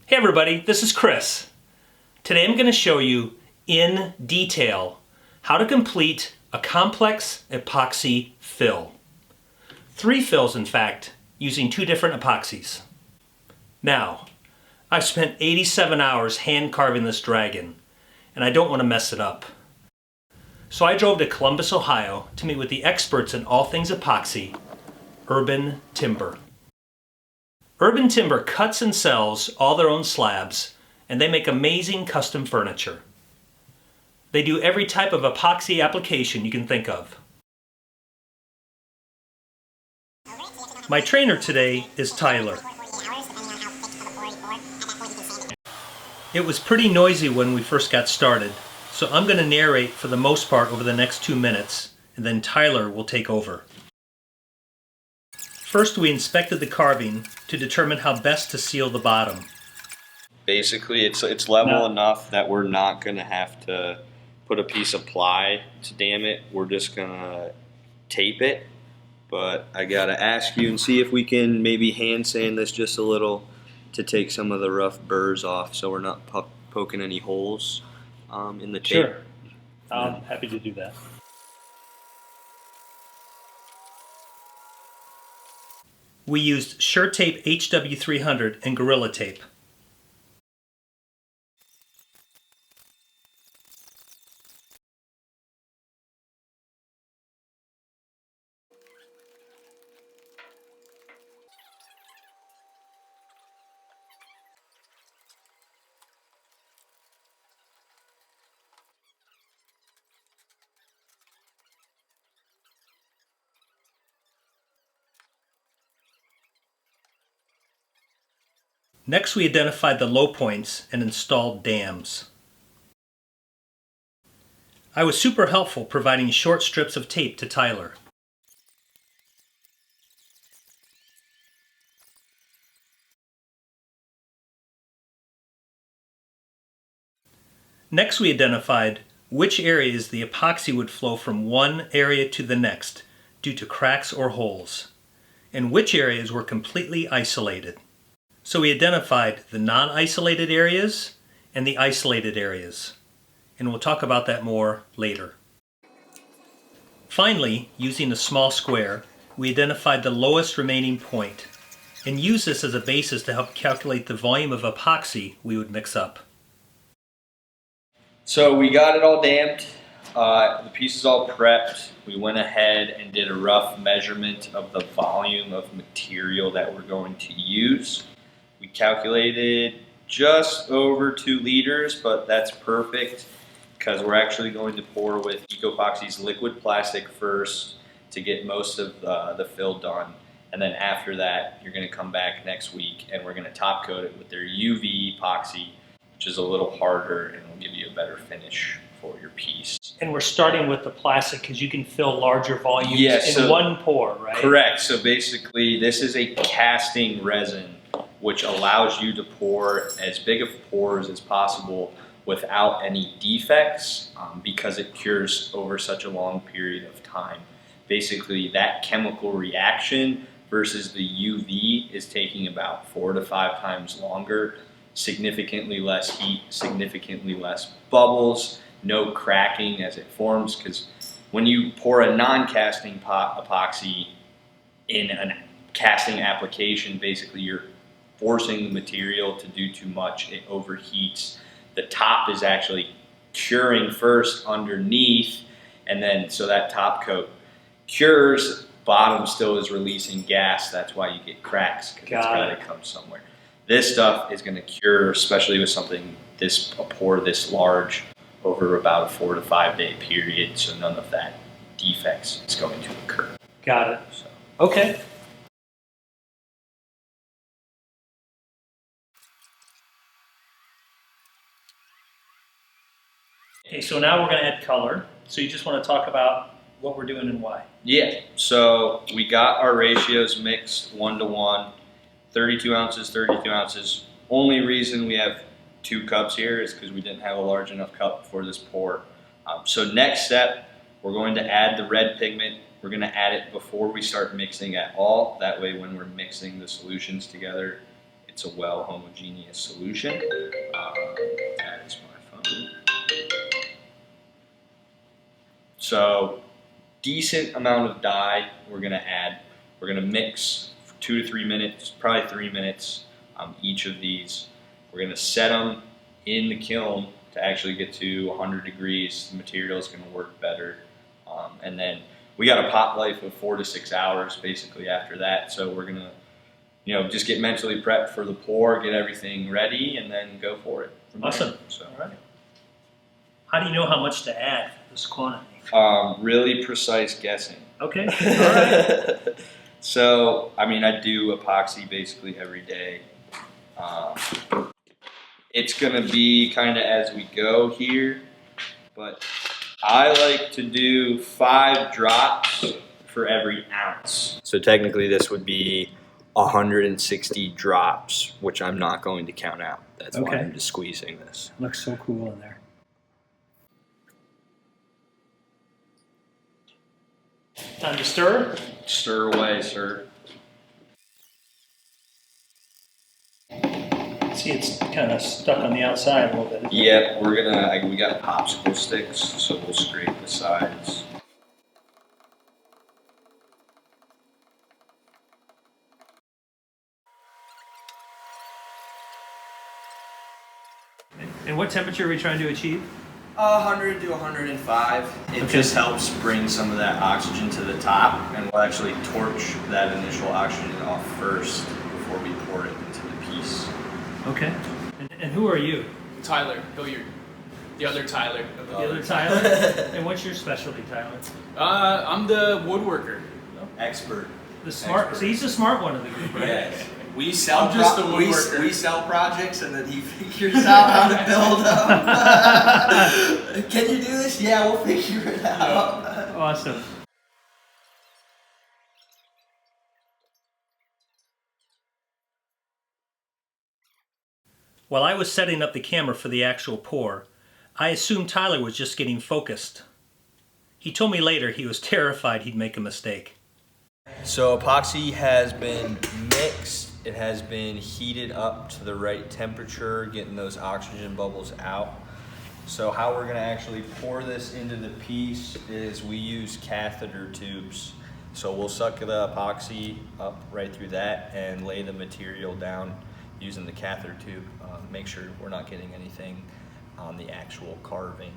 Hey everybody, this is Chris. Today I'm going to show you in detail how to complete a complex epoxy fill. 3 fills in fact, using 2 different epoxies. Now, I've spent 87 hours hand carving this dragon, and I don't want to mess it up. So I drove to Columbus, Ohio to meet with the experts in all things epoxy, Urbn Timber. Urbn Timber cuts and sells all their own slabs, and they make amazing custom furniture. They do every type of epoxy application you can think of. My trainer today is Tyler. It was pretty noisy when we first got started, so I'm going to narrate for the most part over the next 2 minutes, and then Tyler will take over. First, we inspected the carving to determine how best to seal the bottom. Basically, it's level enough that we're not going to have to put a piece of ply to dam it. We're just going to tape it. But I got to ask you and see if we can maybe hand sand this just a little to take some of the rough burrs off so we're not poking any holes in the tape. Sure. I'm happy to do that. We used SureTape HW300 and Gorilla Tape. Next, we identified the low points and installed dams. I was super helpful providing short strips of tape to Tyler. Next, we identified which areas the epoxy would flow from one area to the next due to cracks or holes, and which areas were completely isolated. So we identified the non-isolated areas and the isolated areas, and we'll talk about that more later. Finally, using a small square, we identified the lowest remaining point and used this as a basis to help calculate the volume of epoxy we would mix up. So we got it all damped, the piece is all prepped. We went ahead and did a rough measurement of the volume of material that we're going to use. We calculated just over 2 liters, but that's perfect because we're actually going to pour with Eco-Poxy's liquid plastic first to get most of the fill done. And then after that, you're going to come back next week and we're going to top coat it with their UV Poxy, which is a little harder and will give you a better finish for your piece. And we're starting with the plastic because you can fill larger volumes in one pour, right? Correct. So basically, this is a casting resin, which allows you to pour as big of pores as possible without any defects because it cures over such a long period of time. Basically, that chemical reaction versus the UV is taking about 4 to 5 times longer, significantly less heat, significantly less bubbles, no cracking as it forms, because when you pour a non-casting epoxy in a casting application, basically you're forcing the material to do too much. It overheats. The top is actually curing first underneath, and then so that top coat cures, bottom still is releasing gas. That's why you get cracks, because it's got to come somewhere. This stuff is going to cure, especially with something a pour this large, over about a 4 to 5 day period, so none of that defects is going to occur. Got it. So. Okay. Okay, so now we're going to add color. So you just want to talk about what we're doing and why. Yeah, so we got our ratios mixed 1-to-1, 32 ounces, 32 ounces. Only reason we have 2 cups here is because we didn't have a large enough cup for this pour. So next step, we're going to add the red pigment. We're going to add it before we start mixing at all. That way when we're mixing the solutions together, it's a well homogeneous solution. That is my phone. So decent amount of dye we're gonna add. We're gonna mix for 2 to 3 minutes, probably 3 minutes, each of these. We're gonna set them in the kiln to actually get to 100 degrees. The material is gonna work better. And then we got a pot life of 4 to 6 hours basically after that. So we're gonna, just get mentally prepped for the pour, get everything ready, and then go for it. Awesome. So. All right. How do you know how much to add for this quantity? Really precise guessing. Okay. All right. So, I do epoxy basically every day. It's gonna be kind of as we go here, but I like to do 5 drops for every ounce. So technically this would be 160 drops, which I'm not going to count out. That's why I'm just squeezing this. Looks so cool in there. Time to stir. Stir away, sir. See, it's kind of stuck on the outside a little bit. Yep, we got popsicle sticks, so we'll scrape the sides. And what temperature are we trying to achieve? 100 to 105. It just helps bring some of that oxygen to the top, and we'll actually torch that initial oxygen off first before we pour it into the piece. Okay. And who are you? Tyler, Hilliard. The other Tyler. The other Tyler? And what's your specialty, Tyler? I'm the woodworker. Expert. The smart. So he's the smart one of the group, right? Yes. We sell just the woodworker. We sell projects, and then he figures out how to build them. Can you do this? Yeah, we'll figure it out. Awesome. While I was setting up the camera for the actual pour, I assumed Tyler was just getting focused. He told me later he was terrified he'd make a mistake. So epoxy has been mixed. It has been heated up to the right temperature, getting those oxygen bubbles out. So how we're gonna actually pour this into the piece is we use catheter tubes. So we'll suck the epoxy up right through that and lay the material down using the catheter tube. Make sure we're not getting anything on the actual carving.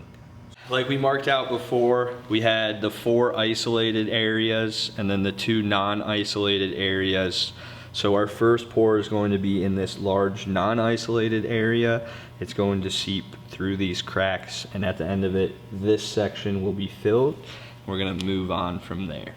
Like we marked out before, we had the 4 isolated areas and then the 2 non-isolated areas. So our first pour is going to be in this large non-isolated area. It's going to seep through these cracks, and at the end of it, this section will be filled. We're gonna move on from there.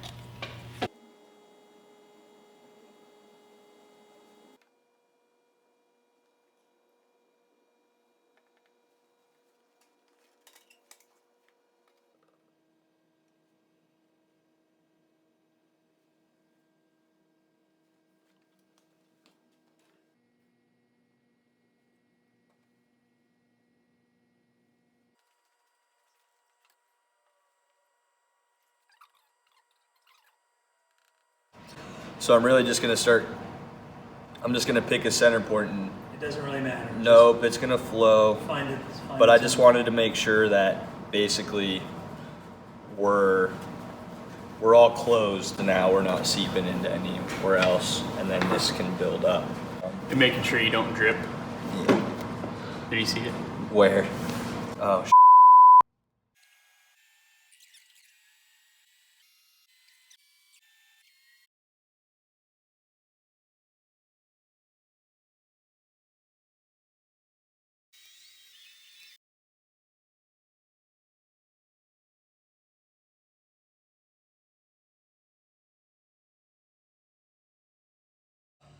So I'm really just gonna I'm just gonna pick a center point and It doesn't really matter. nope, it's gonna flow. Find it. But I just wanted to make sure that basically we're all closed now, we're not seeping into anywhere else, and then this can build up. And making sure you don't drip. Yeah. Did you see it? Where? Oh,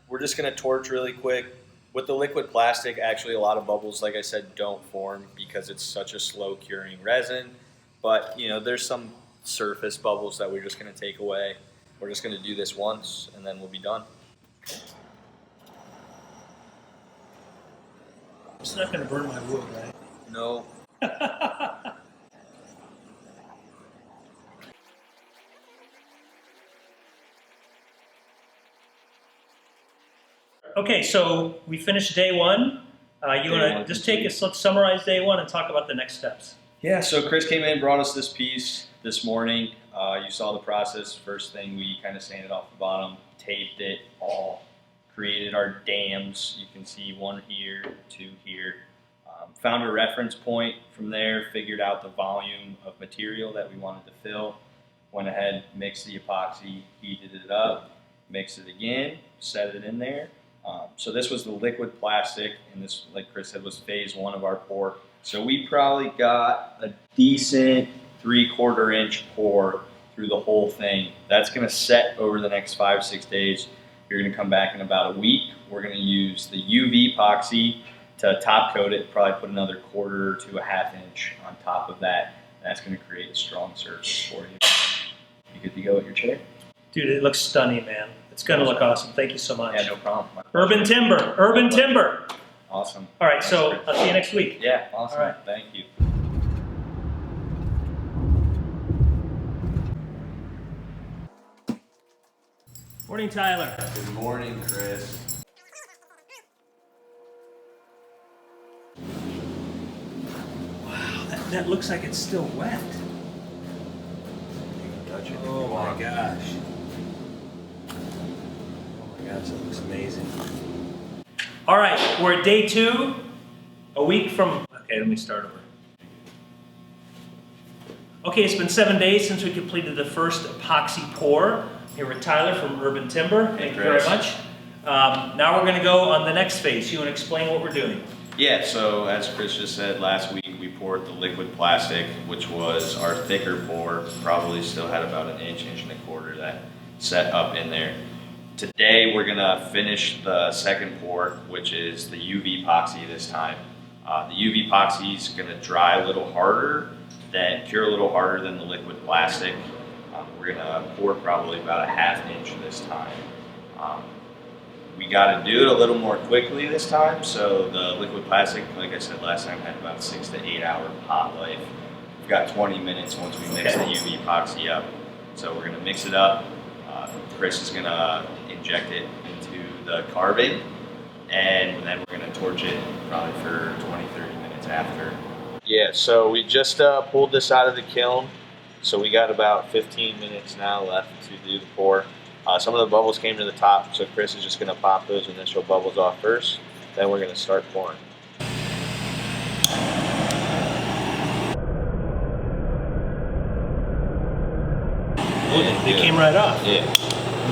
we're just gonna torch really quick. With the liquid plastic, actually a lot of bubbles, like I said, don't form because it's such a slow curing resin. But there's some surface bubbles that we're just gonna take away. We're just gonna do this once and then we'll be done. It's not going to burn my wood, right? No. Okay, so we finished day one. You want to just take us, let's summarize day one and talk about the next steps. Yeah, so Chris came in, brought us this piece this morning. You saw the process. First thing, we kind of sanded off the bottom, taped it all, created our dams. You can see one here, two here. Found a reference point from there, figured out the volume of material that we wanted to fill. Went ahead, mixed the epoxy, heated it up, mixed it again, set it in there. So this was the liquid plastic, and this, like Chris said, was phase one of our pour. So we probably got a decent 3/4 inch pour through the whole thing. That's gonna set over the next 5-6 days. You're gonna come back in about a week. We're gonna use the UV Poxy to top coat it, probably put another 1/4 to a 1/2 inch on top of that. That's gonna create a strong surface for you. You good to go with your chair? Dude, it looks stunning, man. It's going to look awesome. Thank you so much. Yeah, no problem. Urbn Timber. Urbn Timber. Awesome. All right, so I'll see you next week. Yeah, awesome. All right. Thank you. Morning, Tyler. Good morning, Chris. Wow, that looks like it's still wet. Touch it if Oh you my want. gosh. Oh my gosh, that looks amazing. All right, we're at day 2, a week from, okay, let me start over. Okay, it's been 7 days since we completed the first epoxy pour. Here with Tyler from Urbn Timber. Thank you very much. Now we're gonna go on the next phase. You wanna explain what we're doing? Yeah, so as Chris just said, last week we poured the liquid plastic, which was our thicker pour, probably still had about an inch, 1.25 that set up in there. Today we're gonna finish the second pour, which is the UV Poxy this time. The UV Poxy is gonna dry a little harder, cure a little harder than the liquid plastic. We're gonna pour probably about a 1/2 inch this time. We got to do it a little more quickly this time. So the liquid plastic, like I said last time, had about 6 to 8 hour pot life. We've got 20 minutes once we mix the UV Poxy up. So we're gonna mix it up. Chris is gonna inject it into the carbon, and then we're gonna torch it probably for 20-30 minutes after. Yeah, so we just pulled this out of the kiln. So we got about 15 minutes now left to do the pour. Some of the bubbles came to the top, so Chris is just going to pop those initial bubbles off first. Then we're going to start pouring. They came right off. Yeah.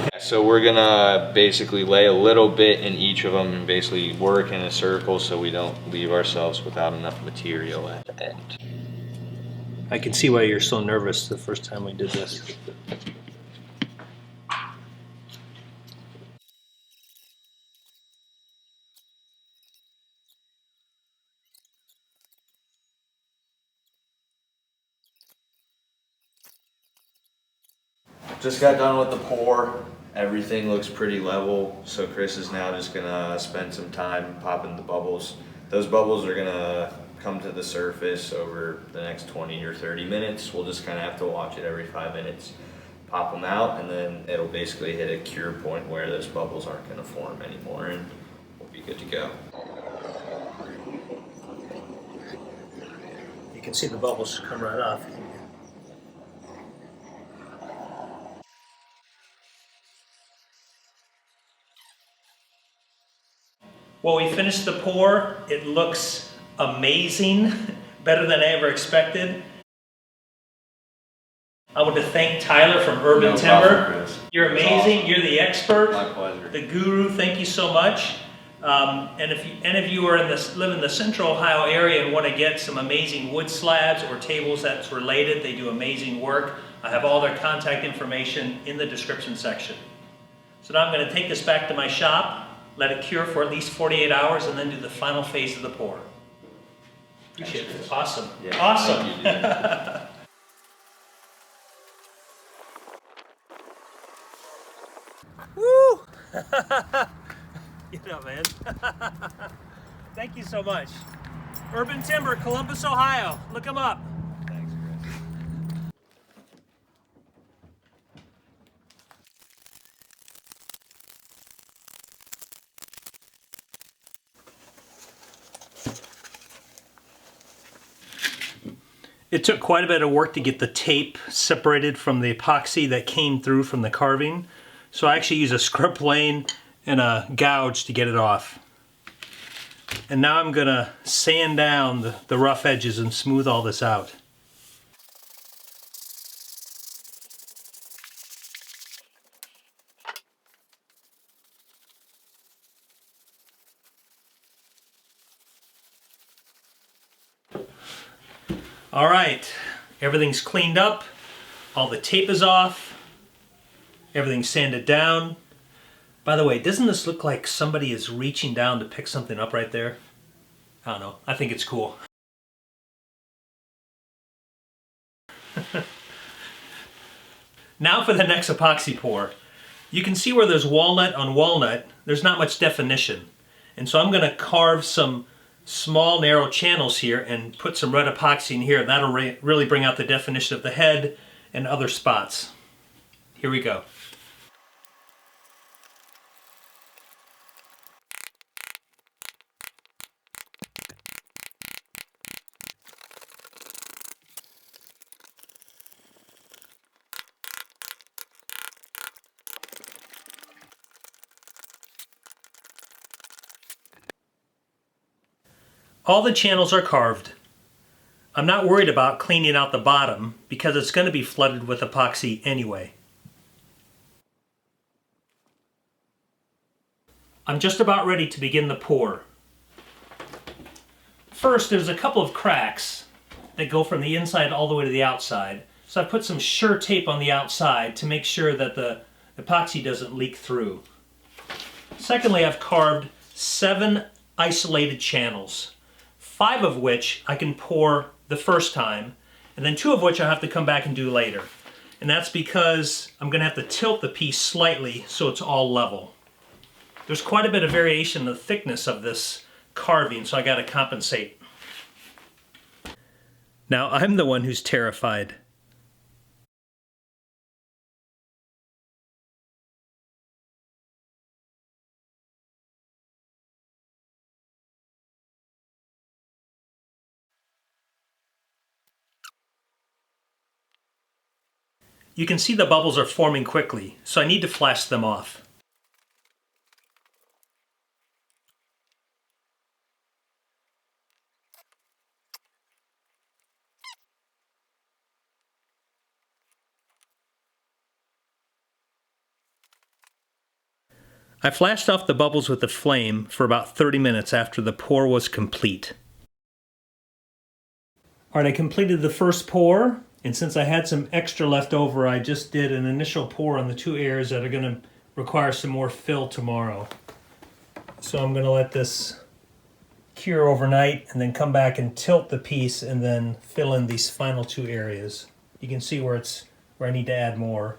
Okay. So we're going to basically lay a little bit in each of them and basically work in a circle so we don't leave ourselves without enough material at the end. I can see why you're so nervous the first time we did this. Just got done with the pour. Everything looks pretty level. So Chris is now just gonna spend some time popping the bubbles. Those bubbles are gonna come to the surface over the next 20 or 30 minutes. We'll just kind of have to watch it every 5 minutes, pop them out, and then it'll basically hit a cure point where those bubbles aren't gonna form anymore, and we'll be good to go. You can see the bubbles come right off. Well, we finished the pour. It looks amazing, better than I ever expected. I want to thank Tyler from Urbn Timber. You're amazing. You're the expert. My pleasure. The guru. Thank you so much. And if any of you are live in the Central Ohio area and want to get some amazing wood slabs or tables that's related, they do amazing work. I have all their contact information in the description section. So now I'm going to take this back to my shop, let it cure for at least 48 hours, and then do the final phase of the pour. Appreciate it. Awesome. Yeah, awesome. thank you, Woo! Get up, man. Thank you so much. Urbn Timber, Columbus, Ohio. Look them up. It took quite a bit of work to get the tape separated from the epoxy that came through from the carving. So I actually used a scrub plane and a gouge to get it off. And now I'm gonna sand down the rough edges and smooth all this out. All right, everything's cleaned up, all the tape is off, everything's sanded down. By the way, doesn't this look like somebody is reaching down to pick something up right there? I don't know, I think it's cool. Now for the next epoxy pour. You can see where there's walnut on walnut, there's not much definition. And so I'm gonna carve some small narrow channels here and put some red epoxy in here. That'll really bring out the definition of the head and other spots. Here we go. All the channels are carved. I'm not worried about cleaning out the bottom because it's going to be flooded with epoxy anyway. I'm just about ready to begin the pour. First, there's a couple of cracks that go from the inside all the way to the outside. So I put some Sure tape on the outside to make sure that the epoxy doesn't leak through. Secondly, I've carved 7 isolated channels. 5 of which I can pour the first time, and then 2 of which I have to come back and do later. And that's because I'm going to have to tilt the piece slightly so it's all level. There's quite a bit of variation in the thickness of this carving, so I got to compensate. Now I'm the one who's terrified. You can see the bubbles are forming quickly, so I need to flash them off. I flashed off the bubbles with the flame for about 30 minutes after the pour was complete. All right, I completed the first pour. And since I had some extra left over, I just did an initial pour on the 2 areas that are going to require some more fill tomorrow. So I'm going to let this cure overnight and then come back and tilt the piece and then fill in these final 2 areas. You can see where I need to add more,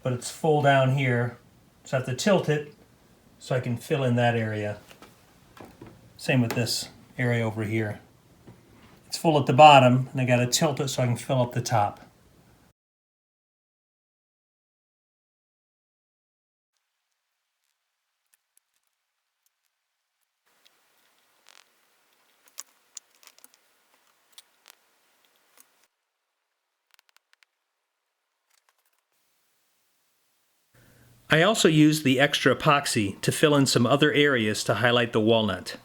but it's full down here, so I have to tilt it so I can fill in that area. Same with this area over here. It's full at the bottom, and I got to tilt it so I can fill up the top. I also used the extra epoxy to fill in some other areas to highlight the walnut.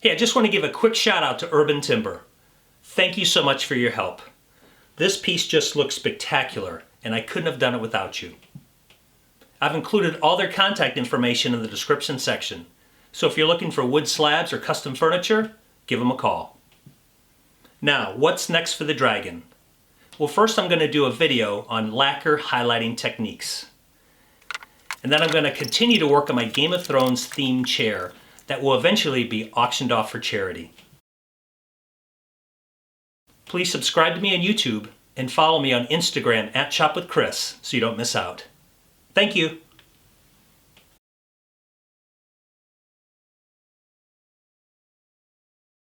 Hey, I just want to give a quick shout out to Urbn Timber. Thank you so much for your help. This piece just looks spectacular, and I couldn't have done it without you. I've included all their contact information in the description section, so if you're looking for wood slabs or custom furniture, give them a call. Now, what's next for the dragon? Well, first I'm going to do a video on lacquer highlighting techniques. And then I'm going to continue to work on my Game of Thrones themed chair that will eventually be auctioned off for charity. Please subscribe to me on YouTube and follow me on Instagram @ShopWithChris so you don't miss out. Thank you.